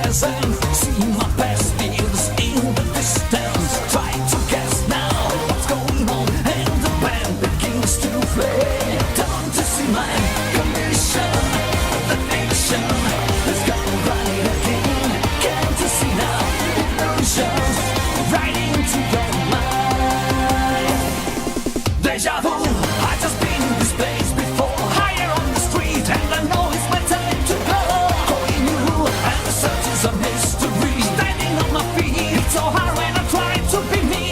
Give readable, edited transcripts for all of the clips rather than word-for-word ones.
present. See my past lives in the distance. Try to guess now what's going on, and the band begins to play. Don't you see my condition? The fiction has gone right again. Can't you see now? Illusions right into your mind. Deja vu. I just been in this place before. Higher on the street, and I know it's my time to go. Calling you, and the search is a mystery. Standing on my feet, it's so hard when I try to be me.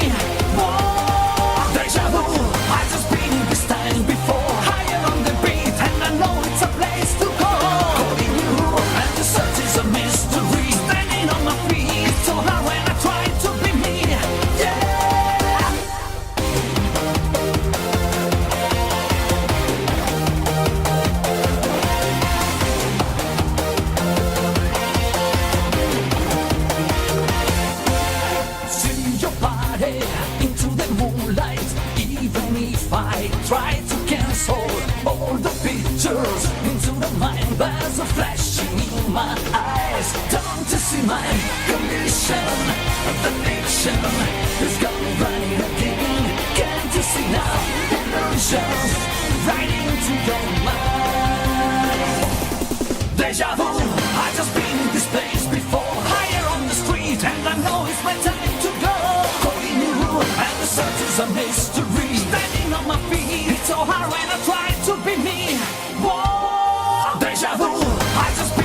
Whoa, deja vu. I just been in this time before. Higher on the beat, and I know it's a place to go. Calling you, and the search is a mystery. Standing on my feet, it's so hard when I try to be me. Yeah. See your body into the moonlight. Even if I try to cancel all the pictures into the mind, there's a flashing in my eyes. Don't you see my condition? The fiction is gone right again. Can't you see now? Illusions right into your mind. Deja vu. I just been in this place before. Higher on the street, and I know it's my time to go. Calling you, and the search is a mystery. Standing on my feet, it's so hard when I try to be me. Whoa, deja vu. I just been